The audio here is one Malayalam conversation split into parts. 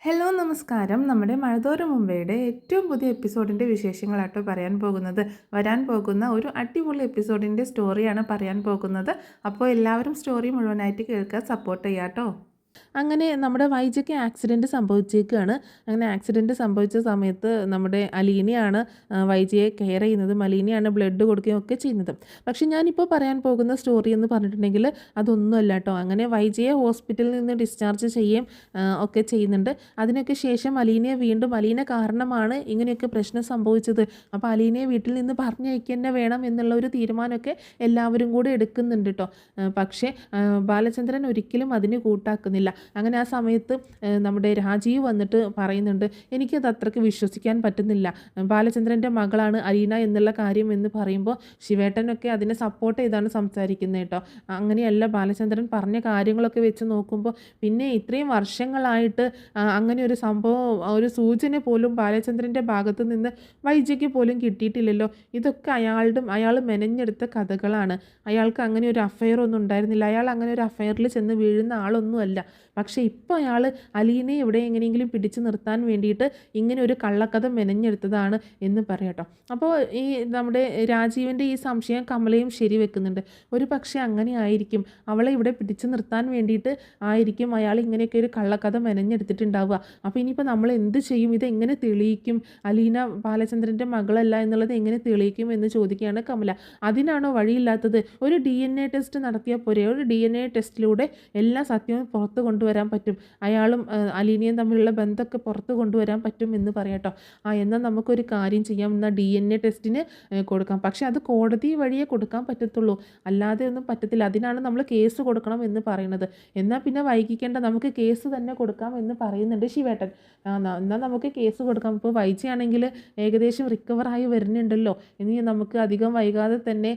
ഹലോ നമസ്കാരം. നമ്മുടെ മഴതോരും മുമ്പേയുടെ ഏറ്റവും പുതിയ എപ്പിസോഡിൻ്റെ വിശേഷങ്ങളാട്ടോ പറയാൻ പോകുന്നത്. വരാൻ പോകുന്ന ഒരു അടിപൊളി എപ്പിസോഡിൻ്റെ സ്റ്റോറിയാണ് പറയാൻ പോകുന്നത്. അപ്പോൾ എല്ലാവരും സ്റ്റോറി മുഴുവനായിട്ട് കേൾക്കാൻ സപ്പോർട്ട് ചെയ്യാട്ടോ. അങ്ങനെ നമ്മുടെ വൈജയ്ക്ക് ആക്സിഡൻറ്റ് സംഭവിച്ചേക്കുകയാണ്. അങ്ങനെ ആക്സിഡൻറ്റ് സംഭവിച്ച സമയത്ത് നമ്മുടെ അലീനയാണ് വൈജയെ കെയർ ചെയ്യുന്നത്. അലീനയാണ് ബ്ലഡ് കൊടുക്കുകയും ഒക്കെ ചെയ്യുന്നത്. പക്ഷേ ഞാനിപ്പോൾ പറയാൻ പോകുന്ന സ്റ്റോറി എന്ന് പറഞ്ഞിട്ടുണ്ടെങ്കിൽ അതൊന്നുമല്ല കേട്ടോ. അങ്ങനെ വൈജയെ ഹോസ്പിറ്റലിൽ നിന്ന് ഡിസ്ചാർജ് ചെയ്യുകയും ഒക്കെ ചെയ്യുന്നുണ്ട്. അതിനൊക്കെ ശേഷം അലീന കാരണമാണ് ഇങ്ങനെയൊക്കെ പ്രശ്നം സംഭവിച്ചത്. അപ്പോൾ അലീനയെ വീട്ടിൽ നിന്ന് പറഞ്ഞയക്കുക തന്നെ വേണം എന്നുള്ള ഒരു തീരുമാനമൊക്കെ എല്ലാവരും കൂടെ എടുക്കുന്നുണ്ട് കേട്ടോ. പക്ഷേ ബാലചന്ദ്രൻ ഒരിക്കലും അതിന് കൂട്ടാക്കുന്നില്ല. അങ്ങനെ ആ സമയത്ത് നമ്മുടെ രാജീവ് വന്നിട്ട് പറയുന്നുണ്ട്, എനിക്കത് അത്രയ്ക്ക് വിശ്വസിക്കാൻ പറ്റുന്നില്ല. ബാലചന്ദ്രൻ്റെ മകളാണ് അലീന എന്നുള്ള കാര്യം എന്ന് പറയുമ്പോൾ ശിവേട്ടനൊക്കെ അതിനെ സപ്പോർട്ട് ചെയ്താണ് സംസാരിക്കുന്നത് കേട്ടോ. അങ്ങനെയല്ല, ബാലചന്ദ്രൻ പറഞ്ഞ കാര്യങ്ങളൊക്കെ വെച്ച് നോക്കുമ്പോൾ പിന്നെ ഇത്രയും വർഷങ്ങളായിട്ട് അങ്ങനെ ഒരു സംഭവം, ഒരു സൂചന പോലും ബാലചന്ദ്രൻ്റെ ഭാഗത്ത് നിന്ന് വൈജയ്ക്ക് പോലും കിട്ടിയിട്ടില്ലല്ലോ. ഇതൊക്കെ അയാൾ മെനഞ്ഞെടുത്ത കഥകളാണ്. അയാൾക്ക് അങ്ങനെ ഒരു അഫെയർ ഒന്നും ഉണ്ടായിരുന്നില്ല. അയാൾ അങ്ങനെ ഒരു അഫെയറിൽ ചെന്ന് വീഴുന്ന ആളൊന്നുമല്ല. പക്ഷേ ഇപ്പോൾ അയാൾ അലീനയെ എവിടെ എങ്ങനെയെങ്കിലും പിടിച്ചു നിർത്താൻ വേണ്ടിയിട്ട് ഇങ്ങനെ ഒരു കള്ളക്കഥ മെനഞ്ഞെടുത്തതാണ് എന്ന് പറയാട്ടോ. അപ്പോൾ ഈ നമ്മുടെ രാജീവിൻ്റെ ഈ സംശയം കമലയും ശരിവെക്കുന്നുണ്ട്. ഒരു പക്ഷേ അങ്ങനെ ആയിരിക്കും, അവളെ ഇവിടെ പിടിച്ചു നിർത്താൻ വേണ്ടിയിട്ട് ആയിരിക്കും അയാൾ ഇങ്ങനെയൊക്കെ ഒരു കള്ളക്കഥ മെനഞ്ഞെടുത്തിട്ടുണ്ടാവുക. അപ്പോൾ ഇനിയിപ്പോൾ നമ്മൾ എന്ത് ചെയ്യും? ഇതെങ്ങനെ തെളിയിക്കും? അലീന ബാലചന്ദ്രൻ്റെ മകളല്ല എന്നുള്ളത് എങ്ങനെ തെളിയിക്കും എന്ന് ചോദിക്കുകയാണ് കമല. അതിനാണോ വഴിയില്ലാത്തത്? ഒരു DNA ടെസ്റ്റ് നടത്തിയാൽ പോരെ? ഒരു DNA ടെസ്റ്റിലൂടെ എല്ലാ സത്യവും പുറത്ത് കൊണ്ടുവരാൻ പറ്റും. അയാളും അലീനയും തമ്മിലുള്ള ബന്ധമൊക്കെ പുറത്ത് കൊണ്ടുവരാൻ പറ്റും എന്ന് പറയാട്ടോ. എന്നാൽ നമുക്കൊരു കാര്യം ചെയ്യാം, എന്നാൽ DNA ടെസ്റ്റിന് കൊടുക്കാം. പക്ഷേ അത് കോടതി വഴിയേ കൊടുക്കാൻ പറ്റത്തുള്ളൂ, അല്ലാതെ ഒന്നും പറ്റത്തില്ല. അതിനാണ് നമ്മൾ കേസ് കൊടുക്കണം എന്ന് പറയുന്നത്. എന്നാൽ പിന്നെ വൈകിക്കേണ്ട, നമുക്ക് കേസ് തന്നെ കൊടുക്കാം എന്ന് പറയുന്നുണ്ട് ശിവേട്ടൻ. എന്നാൽ നമുക്ക് കേസ് കൊടുക്കാം. ഇപ്പോൾ വൈജയാണെങ്കിൽ ഏകദേശം റിക്കവറായി വരുന്നുണ്ടല്ലോ. ഇനി നമുക്ക് അധികം വൈകാതെ തന്നെ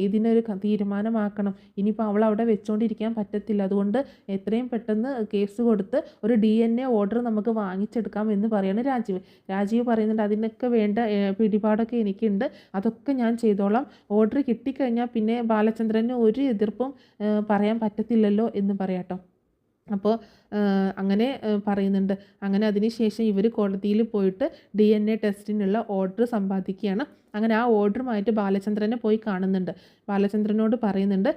ഇതിനൊരു തീരുമാനമാക്കണം. ഇനിയിപ്പോൾ അവൾ അവിടെ വെച്ചുകൊണ്ടിരിക്കാൻ പറ്റത്തില്ല. അതുകൊണ്ട് എത്രയും പെട്ടെന്ന് കേസ് കൊടുത്ത് ഒരു DNA ഓർഡർ നമുക്ക് വാങ്ങിച്ചെടുക്കാം എന്ന് പറയാണ് രാജീവ് പറയുന്നുണ്ട്, അതിനൊക്കെ വേണ്ട പിടിപാടൊക്കെ എനിക്കുണ്ട്, അതൊക്കെ ഞാൻ ചെയ്തോളാം. ഓർഡർ കിട്ടിക്കഴിഞ്ഞാൽ പിന്നെ ബാലചന്ദ്രന് ഒരു എതിർപ്പും പറയാൻ പറ്റത്തില്ലല്ലോ എന്ന് പറയാട്ടോ. അപ്പോൾ അങ്ങനെ പറയുന്നുണ്ട്. അങ്ങനെ അതിനുശേഷം ഇവർ കോടതിയിൽ പോയിട്ട് DNA ടെസ്റ്റിനുള്ള ഓർഡർ സമ്പാദിക്കുകയാണ്. അങ്ങനെ ആ ഓർഡറുമായിട്ട് ബാലചന്ദ്രനെ പോയി കാണുന്നുണ്ട്. ബാലചന്ദ്രനോട് പറയുന്നുണ്ട്,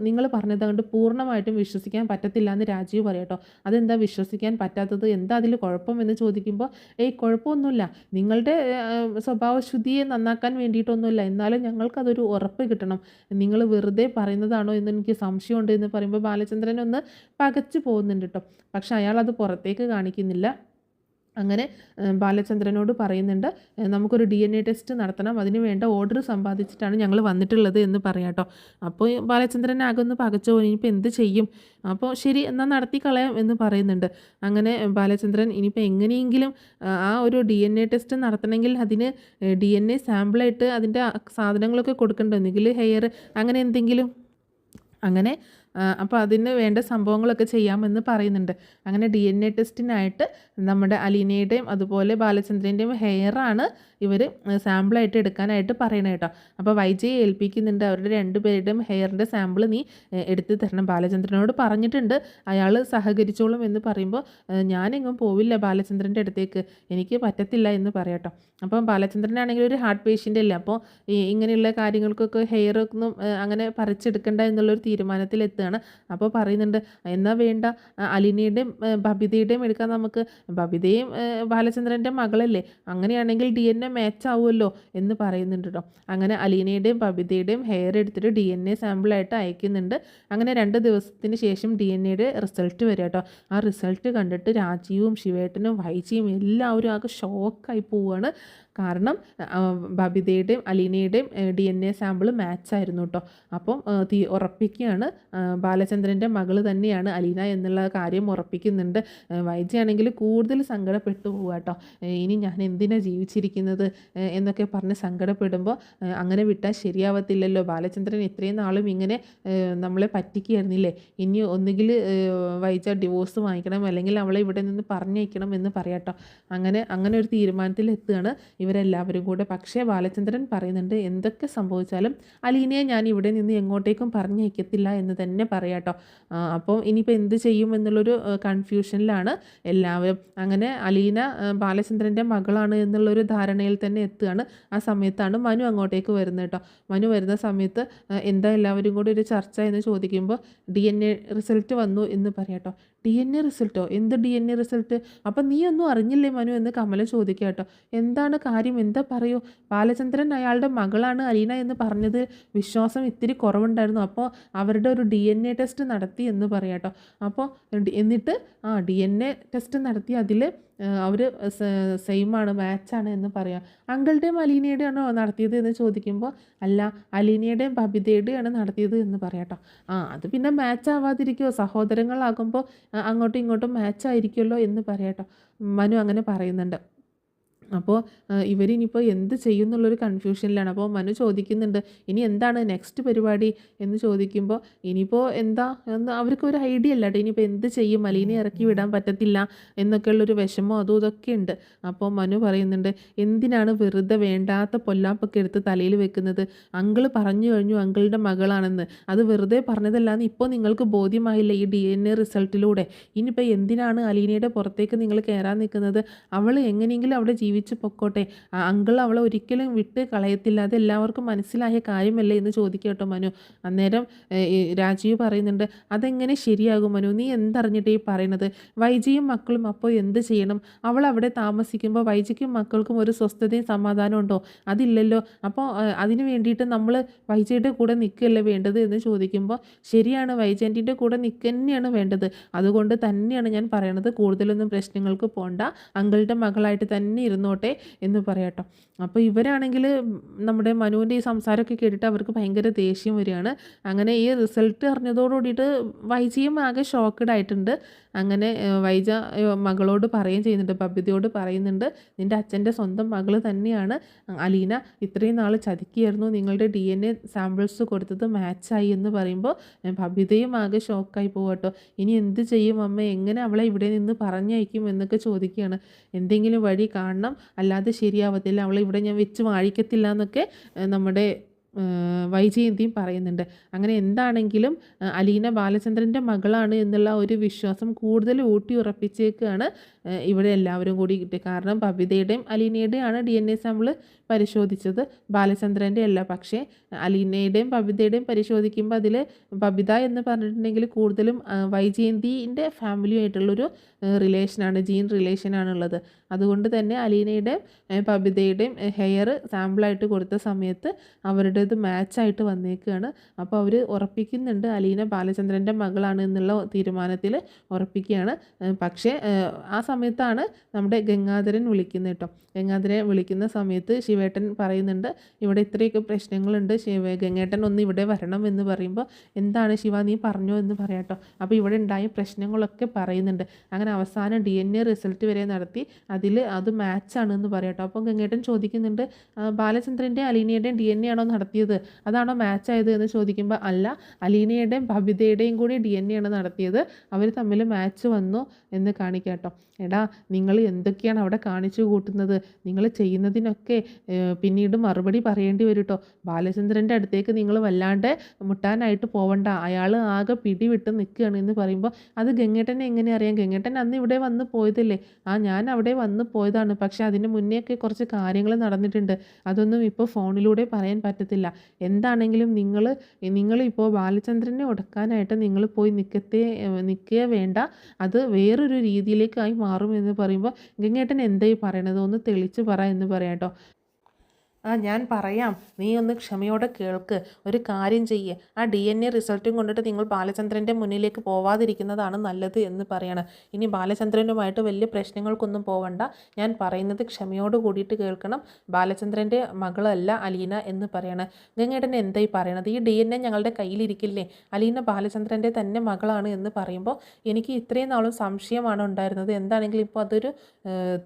നിങ്ങൾ പറഞ്ഞത് കൊണ്ട് പൂർണ്ണമായിട്ടും വിശ്വസിക്കാൻ പറ്റത്തില്ല എന്ന് രാജീവ് പറയട്ടോ. അതെന്താ വിശ്വസിക്കാൻ പറ്റാത്തത്? എന്താ അതിൽ കുഴപ്പമെന്ന് ചോദിക്കുമ്പോൾ, കുഴപ്പമൊന്നുമില്ല, നിങ്ങളുടെ സ്വഭാവശുദ്ധിയെ നന്നാക്കാൻ വേണ്ടിയിട്ടൊന്നുമില്ല, എന്നാലും ഞങ്ങൾക്കതൊരു ഉറപ്പ് കിട്ടണം. നിങ്ങൾ വെറുതെ പറയുന്നതാണോ എന്ന് എനിക്ക് സംശയമുണ്ട് എന്ന് പറയുമ്പോൾ ബാലചന്ദ്രനൊന്ന് പകച്ചു പോകുന്നുണ്ട് കേട്ടോ. പക്ഷെ അയാൾ അത് പുറത്തേക്ക് കാണിക്കുന്നില്ല. അങ്ങനെ ബാലചന്ദ്രനോട് പറയുന്നുണ്ട്, നമുക്കൊരു DNA ടെസ്റ്റ് നടത്തണം, അതിന് വേണ്ട ഓർഡർ സമ്പാദിച്ചിട്ടാണ് ഞങ്ങൾ വന്നിട്ടുള്ളത് എന്ന് പറയാട്ടോ. അപ്പോൾ ബാലചന്ദ്രൻ ആകെ ഒന്ന് പകച്ചു, ഇനിയിപ്പോൾ എന്ത് ചെയ്യും? അപ്പോൾ ശരി, എന്നാൽ നടത്തി കളയാം എന്ന് പറയുന്നുണ്ട്. അങ്ങനെ ബാലചന്ദ്രൻ ഇനിയിപ്പോൾ എങ്ങനെയെങ്കിലും ആ ഒരു DNA ടെസ്റ്റ് നടത്തണമെങ്കിൽ അതിന് DNA സാമ്പിളായിട്ട് അതിൻ്റെ സാധനങ്ങളൊക്കെ കൊടുക്കണ്ടോ, എന്തെങ്കിൽ ഹെയർ അങ്ങനെ എന്തെങ്കിലും. അങ്ങനെ അപ്പോൾ അതിന് വേണ്ട സംഭവങ്ങളൊക്കെ ചെയ്യാമെന്ന് പറയുന്നുണ്ട്. അങ്ങനെ DNA ടെസ്റ്റിനായിട്ട് നമ്മുടെ അലീനയുടെയും അതുപോലെ ബാലചന്ദ്രൻ്റെയും ഹെയറാണ് ഇവർ സാമ്പിളായിട്ട് എടുക്കാനായിട്ട് പറയണത് കേട്ടോ. അപ്പോൾ വൈജയെ ഏൽപ്പിക്കുന്നുണ്ട്, അവരുടെ രണ്ടുപേരുടെയും ഹെയറിൻ്റെ സാമ്പിൾ നീ എടുത്ത് തരണം. ബാലചന്ദ്രനോട് പറഞ്ഞിട്ടുണ്ട്, അയാൾ സഹകരിച്ചോളും എന്ന് പറയുമ്പോൾ ഞാനെങ്ങും പോവില്ല ബാലചന്ദ്രൻ്റെ അടുത്തേക്ക്, എനിക്ക് പറ്റത്തില്ല എന്ന് പറയാട്ടോ. അപ്പം ബാലചന്ദ്രനാണെങ്കിൽ ഒരു ഹാർട്ട് പേഷ്യൻ്റ് അല്ലേ, അപ്പോൾ ഇങ്ങനെയുള്ള കാര്യങ്ങൾക്കൊക്കെ ഹെയറൊന്നും അങ്ങനെ പറിച്ചെടുക്കണ്ട എന്നുള്ളൊരു തീരുമാനത്തിലെത്തുകയാണ്. അപ്പോൾ പറയുന്നുണ്ട്, എന്നാൽ വേണ്ട, അലീനയുടെയും ബബിതയുടെയും എടുക്കാൻ നമുക്ക്. ബബിതയും ബാലചന്ദ്രൻ്റെ മകളല്ലേ, അങ്ങനെയാണെങ്കിൽ DNA മാച്ച് ആവുമല്ലോ എന്ന് പറയുന്നുണ്ട് കേട്ടോ. അങ്ങനെ അലീനയുടെയും ബബിതയുടെയും ഹെയർ എടുത്തിട്ട് DNA സാമ്പിളായിട്ട് അയക്കുന്നുണ്ട്. അങ്ങനെ 2 ദിവസത്തിന് ശേഷം DNAയുടെ റിസൾട്ട് വരിക കേട്ടോ. ആ റിസൾട്ട് കണ്ടിട്ട് രാജീവും ശിവേട്ടനും വൈജിയും എല്ലാവരും ആകെ ഷോക്കായി പോവുകയാണ്. കാരണം ബബിതയുടെയും അലീനയുടെയും DNA സാമ്പിൾ മാച്ചായിരുന്നു കേട്ടോ. അപ്പം ഉറപ്പിക്കുകയാണ്, ബാലചന്ദ്രൻ്റെ മകൾ തന്നെയാണ് അലീന എന്നുള്ള കാര്യം ഉറപ്പിക്കുന്നുണ്ട്. വൈജയാണെങ്കിൽ കൂടുതൽ സങ്കടപ്പെട്ടു പോവുക കേട്ടോ. ഇനി ഞാൻ എന്തിനാണ് ജീവിച്ചിരിക്കുന്നത് എന്നൊക്കെ പറഞ്ഞ് സങ്കടപ്പെടുമ്പോൾ, അങ്ങനെ വിട്ടാൽ ശരിയാവത്തില്ലല്ലോ, ബാലചന്ദ്രൻ ഇത്രയും നാളും ഇങ്ങനെ നമ്മളെ പറ്റിക്കുകയായിരുന്നില്ലേ, ഇനി ഒന്നുകിൽ വൈജ ഡിവോഴ്സ് വാങ്ങിക്കണം, അല്ലെങ്കിൽ അവളെ ഇവിടെ നിന്ന് പറഞ്ഞയക്കണം എന്ന് പറയാട്ടോ. അങ്ങനെ ഒരു തീരുമാനത്തിൽ എത്തുകയാണ്. ഇവരെല്ലാവരും കൂടെ. പക്ഷേ ബാലചന്ദ്രൻ പറയുന്നുണ്ട് എന്തൊക്കെ സംഭവിച്ചാലും അലീനയെ ഞാൻ ഇവിടെ നിന്ന് എങ്ങോട്ടേക്കും പറഞ്ഞയക്കത്തില്ല എന്ന് തന്നെ പറയാട്ടോ. അപ്പോൾ ഇനിയിപ്പോൾ എന്ത് ചെയ്യും എന്നുള്ളൊരു കൺഫ്യൂഷനിലാണ് എല്ലാവരും. അങ്ങനെ അലീന ബാലചന്ദ്രൻ്റെ മകളാണ് എന്നുള്ളൊരു ധാരണയിൽ തന്നെ എത്തുകയാണ്. ആ സമയത്താണ് മനു അങ്ങോട്ടേക്ക് വരുന്നത് കേട്ടോ. മനു വരുന്ന സമയത്ത് എന്താ എല്ലാവരും കൂടി ഒരു ചർച്ച എന്ന് ചോദിക്കുമ്പോൾ DNA റിസൾട്ട് വന്നു എന്ന് പറയാട്ടോ. DNA റിസൾട്ടോ? എന്ത് DNA റിസൾട്ട്? അപ്പം നീ ഒന്നും അറിഞ്ഞില്ലേ മനു എന്ന് കമല ചോദിക്കുക കേട്ടോ. എന്താണ് കാര്യം, എന്താ പറയൂ? ബാലചന്ദ്രൻ അയാളുടെ മകളാണ് അലീന എന്ന് പറഞ്ഞത് വിശ്വാസം ഇത്തിരി കുറവുണ്ടായിരുന്നു. അപ്പോൾ അവരുടെ ഒരു DNA ടെസ്റ്റ് നടത്തി എന്ന് പറയാട്ടോ. അപ്പോൾ എന്നിട്ട് DNA ടെസ്റ്റ് നടത്തി അതിൽ അവർ സെയിമാണ്, മാച്ചാണ് എന്ന് പറയാം. അങ്കിളുടെയും അലീനയുടെയും ആണോ നടത്തിയത് എന്ന് ചോദിക്കുമ്പോൾ അല്ല, അലീനയുടെയും ബബിതയുടെയാണ് നടത്തിയത് എന്ന് പറയാട്ടോ. അത് പിന്നെ മാച്ച് ആവാതിരിക്കുമോ? സഹോദരങ്ങളാകുമ്പോൾ അങ്ങോട്ടും ഇങ്ങോട്ടും മാച്ച് ആയിരിക്കുമല്ലോ എന്ന് പറയാട്ടോ. മനു അങ്ങനെ പറയുന്നുണ്ട്. അപ്പോൾ ഇവരിനിപ്പോൾ എന്ത് ചെയ്യും എന്നുള്ളൊരു കൺഫ്യൂഷനിലാണ്. അപ്പോൾ മനു ചോദിക്കുന്നുണ്ട് ഇനി എന്താണ് നെക്സ്റ്റ് പരിപാടി എന്ന് ചോദിക്കുമ്പോൾ ഇനിയിപ്പോൾ എന്താ എന്ന് അവർക്കൊരു ഐഡിയ അല്ല കേട്ടോ. ഇനിയിപ്പോൾ എന്ത് ചെയ്യും, അലീനെ ഇറക്കി വിടാൻ പറ്റത്തില്ല എന്നൊക്കെയുള്ളൊരു വിഷമോ അതും ഇതൊക്കെ ഉണ്ട്. അപ്പോൾ മനു പറയുന്നുണ്ട് എന്തിനാണ് വെറുതെ വേണ്ടാത്ത പൊല്ലാപ്പൊക്കെ എടുത്ത് തലയിൽ വെക്കുന്നത്? അങ്കിൾ പറഞ്ഞു കഴിഞ്ഞു അങ്കിളുടെ മകളാണെന്ന്. അത് വെറുതെ പറഞ്ഞതല്ലാന്ന് ഇപ്പോൾ നിങ്ങൾക്ക് ബോധ്യമായില്ല ഈ DNA റിസൾട്ടിലൂടെ. ഇനിയിപ്പോൾ എന്തിനാണ് അലീനയുടെ പുറത്തേക്ക് നിങ്ങൾ കയറാൻ നിൽക്കുന്നത്? അവൾ എങ്ങനെയെങ്കിലും അവിടെ ജീവിച്ച് പൊക്കോട്ടെ, അങ്കിൾ അവളെ ഒരിക്കലും വിട്ട് കളയത്തില്ല, അത് എല്ലാവർക്കും മനസ്സിലായ കാര്യമല്ലേ എന്ന് ചോദിക്കുക കേട്ടോ മനു. അന്നേരം രാജീവ് പറയുന്നുണ്ട് അതെങ്ങനെ ശരിയാകും മനു, നീ എന്തറിഞ്ഞിട്ട് ഈ പറയണത്? വൈജിയും മക്കളും അപ്പോൾ എന്ത് ചെയ്യണം? അവൾ അവിടെ താമസിക്കുമ്പോൾ വൈജിക്കും മക്കൾക്കും ഒരു സ്വസ്ഥതയും സമാധാനം ഉണ്ടോ? അതില്ലല്ലോ. അപ്പോൾ അതിന് വേണ്ടിയിട്ട് നമ്മൾ വൈജയുടെ കൂടെ നിൽക്കുകയല്ലേ വേണ്ടത് എന്ന് ചോദിക്കുമ്പോൾ ശരിയാണ്, വൈജയൻ്റെ കൂടെ നിൽക്കുക തന്നെയാണ് വേണ്ടത്. അതുകൊണ്ട് തന്നെയാണ് ഞാൻ പറയണത് കൂടുതലൊന്നും പ്രശ്നങ്ങൾക്ക് പോണ്ട, അങ്കിളുടെ മകളായിട്ട് തന്നെ ഇരുന്നോട്ടെ എന്ന് പറയാട്ടോ. അപ്പോൾ ഇവരാണെങ്കിൽ നമ്മുടെ മനുവിൻ്റെ ഈ സംസാരമൊക്കെ കേട്ടിട്ട് അവർക്ക് ഭയങ്കര ദേഷ്യം വരികയാണ്. അങ്ങനെ ഈ റിസൾട്ട് അറിഞ്ഞതോടുകൂടിയിട്ട് വൈജിയും ആകെ ഷോക്കഡ് ആയിട്ടുണ്ട്. അങ്ങനെ വൈജ മകളോട് പറയുകയും ചെയ്യുന്നുണ്ട്, ബബിതയോട് പറയുന്നുണ്ട് നിൻ്റെ അച്ഛൻ്റെ സ്വന്തം മകൾ തന്നെയാണ് അലീന, ഇത്രയും നാൾ ചതിക്കുകയായിരുന്നു, നിങ്ങളുടെ DNA സാമ്പിൾസ് കൊടുത്തത് മാച്ചായി എന്ന് പറയുമ്പോൾ ബബിതയും ആകെ ഷോക്കായി പോകട്ടോ. ഇനി എന്ത് ചെയ്യും അമ്മ, എങ്ങനെ അവളെ ഇവിടെ നിന്ന് പറഞ്ഞയക്കും എന്നൊക്കെ ചോദിക്കുകയാണ്. എന്തെങ്കിലും വഴി കാണണം, അല്ലാതെ ശരിയാവത്തില്ല, അവളെ ഇവിടെ ഞാൻ വെച്ച് വാഴിക്കത്തില്ല എന്നൊക്കെ നമ്മുടെ വൈജയന്തിയും പറയുന്നുണ്ട്. അങ്ങനെ എന്താണെങ്കിലും അലീന ബാലചന്ദ്രൻ്റെ മകളാണ് എന്നുള്ള ഒരു വിശ്വാസം കൂടുതൽ ഊട്ടി ഉറപ്പിച്ചേക്കാണ് ഇവിടെ എല്ലാവരും കൂടി കിട്ടിയത്. കാരണം ബബിതയുടെയും അലീനയുടെയും ആണ് DNA സാമ്പിൾ പരിശോധിച്ചത്, ബാലചന്ദ്രൻ്റെ അല്ല. പക്ഷേ അലീനയുടെയും ബബിതയുടെയും പരിശോധിക്കുമ്പോൾ അതിൽ ബബിത എന്ന് പറഞ്ഞിട്ടുണ്ടെങ്കിൽ കൂടുതലും വൈജയന്തിൻ്റെ ഫാമിലിയുമായിട്ടുള്ളൊരു റിലേഷനാണ്, ജീൻ റിലേഷനാണുള്ളത്. അതുകൊണ്ട് തന്നെ അലീനയുടെയും ബബിതയുടെയും ഹെയർ സാമ്പിളായിട്ട് കൊടുത്ത സമയത്ത് അവരുടേത് മാച്ചായിട്ട് വന്നേക്കുകയാണ്. അപ്പോൾ അവർ ഉറപ്പിക്കുന്നുണ്ട് അലീന ബാലചന്ദ്രൻ്റെ മകളാണ് എന്നുള്ള തീരുമാനത്തിൽ ഉറപ്പിക്കുകയാണ്. പക്ഷേ ആ സമയത്താണ് നമ്മുടെ ഗംഗാധരൻ വിളിക്കുന്നത് കേട്ടോ. ഗംഗാധരനെ വിളിക്കുന്ന സമയത്ത് ശിവേട്ടൻ പറയുന്നുണ്ട് ഇവിടെ ഇത്രയൊക്കെ പ്രശ്നങ്ങളുണ്ട്, ഗംഗേട്ടൻ ഒന്ന് ഇവിടെ വരണം എന്ന് പറയുമ്പോൾ എന്താണ് ശിവ നീ പറഞ്ഞോ എന്ന് പറയാട്ടോ. അപ്പോൾ ഇവിടെ ഉണ്ടായ പ്രശ്നങ്ങളൊക്കെ പറയുന്നുണ്ട്. അങ്ങനെ അവസാനം DNA റിസൾട്ട് വരെ നടത്തി അത് മാച്ചാണെന്ന് പറയാട്ടോ. അപ്പോൾ ഗംഗേട്ടൻ ചോദിക്കുന്നുണ്ട് ബാലചന്ദ്രൻ്റെയും അലീനയുടെയും DNA ആണോ നടത്തിയത്, അതാണോ മാച്ചായത് എന്ന് ചോദിക്കുമ്പോൾ അല്ല, അലീനയുടെയും ബബിതയുടെയും കൂടി DNA ആണ് നടത്തിയത്, അവർ തമ്മിൽ മാച്ച് വന്നു എന്ന് കാണിക്കാട്ടോ. എടാ നിങ്ങൾ എന്തൊക്കെയാണ് അവിടെ കാണിച്ചു കൂട്ടുന്നത്, നിങ്ങൾ ചെയ്യുന്നതിനൊക്കെ പിന്നീട് മറുപടി പറയേണ്ടി വരും കേട്ടോ. ബാലചന്ദ്രൻ്റെ അടുത്തേക്ക് നിങ്ങൾ വല്ലാണ്ട് മുട്ടാനായിട്ട് പോവണ്ട, അയാൾ ആകെ പിടിവിട്ട് നിൽക്കുകയാണ് എന്ന് പറയുമ്പോൾ അത് ഗംഗേട്ടനെ എങ്ങനെ അറിയാം? ഗംഗേട്ടൻ അന്ന് ഇവിടെ വന്ന് പോയതല്ലേ? ഞാൻ അവിടെ വന്ന് പോയതാണ്, പക്ഷേ അതിന് മുന്നേയൊക്കെ കുറച്ച് കാര്യങ്ങൾ നടന്നിട്ടുണ്ട്, അതൊന്നും ഇപ്പോൾ ഫോണിലൂടെ പറയാൻ പറ്റത്തില്ല. എന്താണെങ്കിലും നിങ്ങളിപ്പോൾ ബാലചന്ദ്രനെ ഒടുക്കാനായിട്ട് നിങ്ങൾ പോയി നിൽക്കുക വേണ്ട, അത് വേറൊരു രീതിയിലേക്കായി മാറും എന്ന് പറയുമ്പോൾ ഗംഗേട്ടൻ എന്തായി പറയണത്, ഒന്ന് തെളിച്ച് പറ എന്ന് പറയാം കേട്ടോ. ഞാൻ പറയാം, നീ ഒന്ന് ക്ഷമയോടെ കേൾക്ക്. ഒരു കാര്യം ചെയ്യ്, DNA റിസൾട്ടും കൊണ്ടിട്ട് നിങ്ങൾ ബാലചന്ദ്രൻ്റെ മുന്നിലേക്ക് പോവാതിരിക്കുന്നതാണ് നല്ലത് എന്ന് പറയണം. ഇനി ബാലചന്ദ്രനുമായിട്ട് വലിയ പ്രശ്നങ്ങൾക്കൊന്നും പോവണ്ട, ഞാൻ പറയുന്നത് ക്ഷമയോട് കൂടിയിട്ട് കേൾക്കണം. ബാലചന്ദ്രൻ്റെ മകളല്ല അലീന എന്ന് പറയണം. ഗംഗേട്ടൻ എന്തായി പറയണത്? ഈ DNA ഞങ്ങളുടെ കയ്യിലിരിക്കില്ലേ, അലീന ബാലചന്ദ്രൻ്റെ തന്നെ മകളാണ് എന്ന് പറയുമ്പോൾ എനിക്ക് ഇത്രയും നാളും സംശയമാണ് ഉണ്ടായിരുന്നത്. എന്താണെങ്കിലും ഇപ്പോൾ അതൊരു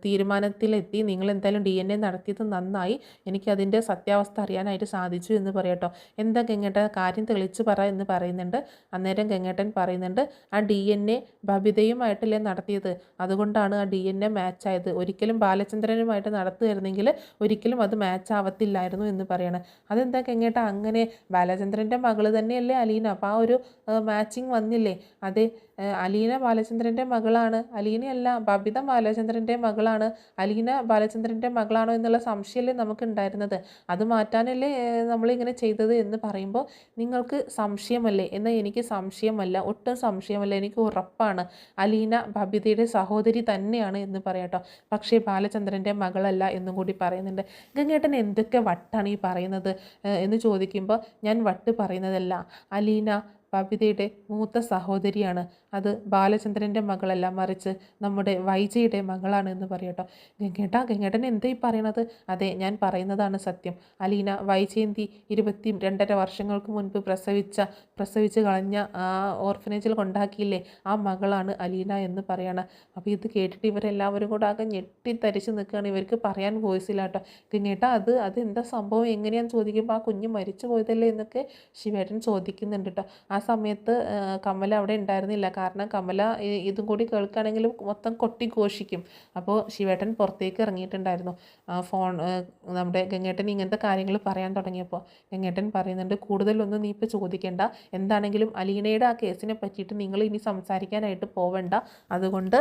തീരുമാനത്തിലെത്തി, നിങ്ങൾ എന്തായാലും DNA നടത്തിയത് നന്നായി. എനിക്ക് എനിക്കതിൻ്റെ സത്യാവസ്ഥ അറിയാനായിട്ട് സാധിച്ചു എന്ന് പറയട്ടോ. എന്താ ഗംഗേട്ടൻ കാര്യം തെളിച്ച് പറ എന്ന് പറയുന്നുണ്ട്. അന്നേരം ഗംഗേട്ടൻ പറയുന്നുണ്ട്, ആ DNA ബബിതയുമായിട്ടല്ലേ നടത്തിയത്, അതുകൊണ്ടാണ് ആ DNA മാച്ച് ആയത്. ഒരിക്കലും ബാലചന്ദ്രനുമായിട്ട് നടത്തുമായിരുന്നെങ്കിൽ ഒരിക്കലും അത് മാച്ച് ആവത്തില്ലായിരുന്നു എന്ന് പറയണം. അതെന്താ ഗംഗേട്ട അങ്ങനെ, ബാലചന്ദ്രൻ്റെ മകള് തന്നെയല്ലേ അലീന, അപ്പോൾ ആ ഒരു മാച്ചിങ് വന്നില്ലേ? അതെ, അലീന ബാലചന്ദ്രൻ്റെ മകളാണ്, അലീനയല്ല ബബിത ബാലചന്ദ്രൻ്റെ മകളാണ്, അലീന ബാലചന്ദ്രൻ്റെ മകളാണോ എന്നുള്ള സംശയമല്ലേ നമുക്ക് ഉണ്ടായിരുന്നത്, അത് മാറ്റാനല്ലേ നമ്മളിങ്ങനെ ചെയ്തത് എന്ന് പറയുമ്പോൾ നിങ്ങൾക്ക് സംശയമല്ലേ? എന്നാൽ എനിക്ക് സംശയമല്ല, ഒട്ടും സംശയമല്ല, എനിക്ക് ഉറപ്പാണ് അലീന ബബിതയുടെ സഹോദരി തന്നെയാണ് എന്ന് പറയാട്ടോ. പക്ഷേ ബാലചന്ദ്രൻ്റെ മകളല്ല എന്നും കൂടി പറയുന്നുണ്ട്. ഗംഗേട്ടൻ എന്തൊക്കെ വട്ടാണ് ഈ പറയുന്നത് എന്ന് ചോദിക്കുമ്പോൾ, ഞാൻ വട്ട് പറയുന്നതല്ല, അലീന ബബിതയുടെ മൂത്ത സഹോദരിയാണ്, അത് ബാലചന്ദ്രൻ്റെ മകളല്ല, മറിച്ച് നമ്മുടെ വൈജയുടെ മകളാണ് എന്ന് പറയട്ടോ. ഗംഗേട്ടൻ എന്താ ഈ പറയണത്? അതെ, ഞാൻ പറയുന്നതാണ് സത്യം. അലീന വൈജയന്തി 22.5 വർഷങ്ങൾക്ക് മുൻപ് പ്രസവിച്ച് കളഞ്ഞ ആ ഓർഫനേജിൽ കൊണ്ടാക്കിയില്ലേ, ആ മകളാണ് അലീന എന്ന് പറയണം. അപ്പോൾ ഇത് കേട്ടിട്ട് ഇവരെല്ലാവരും കൂടെ ആകെ ഞെട്ടിത്തരിച്ച് നിൽക്കുകയാണ്. ഇവർക്ക് പറയാൻ വോയിസില്ല കേട്ടോ. ഗംഗേട്ടാ അത് എന്താ സംഭവം എങ്ങനെയാണെന്ന് ചോദിക്കുമ്പോൾ, ആ കുഞ്ഞ് മരിച്ചു പോയതല്ലേ എന്നൊക്കെ ശിവേട്ടൻ ചോദിക്കുന്നുണ്ട് കേട്ടോ. ആ സമയത്ത് കമല അവിടെ ഉണ്ടായിരുന്നില്ല, കാരണം കമല ഇതും കൂടി കേൾക്കുകയാണെങ്കിലും മൊത്തം കൊട്ടിഘോഷിക്കും. അപ്പോൾ ശിവേട്ടൻ പുറത്തേക്ക് ഇറങ്ങിയിട്ടുണ്ടായിരുന്നു. നമ്മുടെ ഗംഗേട്ടൻ ഇങ്ങനത്തെ കാര്യങ്ങൾ പറയാൻ തുടങ്ങിയപ്പോൾ ഗംഗേട്ടൻ പറയുന്നുണ്ട്, കൂടുതലൊന്നും നീ ഇപ്പോൾ ചോദിക്കേണ്ട, എന്താണെങ്കിലും അലീനയുടെ ആ കേസിനെ പറ്റിയിട്ട് നിങ്ങൾ ഇനി സംസാരിക്കാനായിട്ട് പോവണ്ട, അതുകൊണ്ട്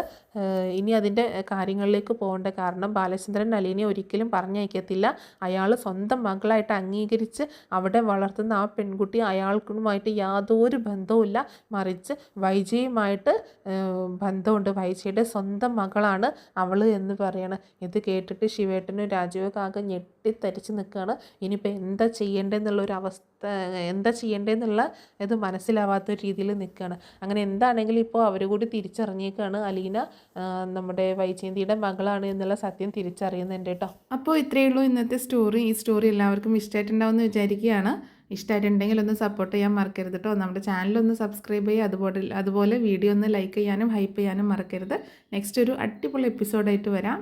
ഇനി അതിൻ്റെ കാര്യങ്ങളിലേക്ക് പോകേണ്ട. കാരണം ബാലചന്ദ്രൻ അലീനയെ ഒരിക്കലും പറഞ്ഞയക്കത്തില്ല, അയാൾ സ്വന്തം മകളായിട്ട് അംഗീകരിച്ച് അവിടെ വളർത്തുന്ന ആ പെൺകുട്ടി അയാൾക്കുമായിട്ട് യാതൊരു ബന്ധവുമില്ല, മറിച്ച് വൈജയുമായിട്ട് ബന്ധമുണ്ട്, വൈജയുടെ സ്വന്തം മകളാണ് അവൾ എന്ന് പറയണം. ഇത് കേട്ടിട്ട് ശിവേട്ടനും രാജീവൊക്കെ ആകെ ഞെട്ടിത്തരിച്ച് നിൽക്കുകയാണ്. ഇനിയിപ്പോൾ എന്താ ചെയ്യേണ്ടതെന്നുള്ള ഇത് മനസ്സിലാവാത്ത രീതിയിൽ നിൽക്കുകയാണ്. അങ്ങനെ എന്താണെങ്കിലും ഇപ്പോൾ അവർ കൂടി തിരിച്ചറിഞ്ഞേക്കാണ് അലീന നമ്മുടെ വൈജയന്തിയുടെ മകളാണ് എന്നുള്ള സത്യം തിരിച്ചറിയുന്നുണ്ട് കേട്ടോ. അപ്പോൾ ഇത്രയേ ഉള്ളൂ ഇന്നത്തെ സ്റ്റോറി. ഈ സ്റ്റോറി എല്ലാവർക്കും ഇഷ്ടമായിട്ടുണ്ടാവും എന്ന് വിചാരിക്കുകയാണ്. ഇഷ്ടമായിട്ടുണ്ടെങ്കിൽ ഒന്ന് സപ്പോർട്ട് ചെയ്യാൻ മറക്കരുത് കേട്ടോ. നമ്മുടെ ചാനലൊന്ന് സബ്സ്ക്രൈബ് ചെയ്യുക, അതുപോലെ വീഡിയോ ഒന്ന് ലൈക്ക് ചെയ്യാനും ഹൈപ്പ് ചെയ്യാനും മറക്കരുത്. നെക്സ്റ്റ് ഒരു അടിപൊളി എപ്പിസോഡായിട്ട് വരാം.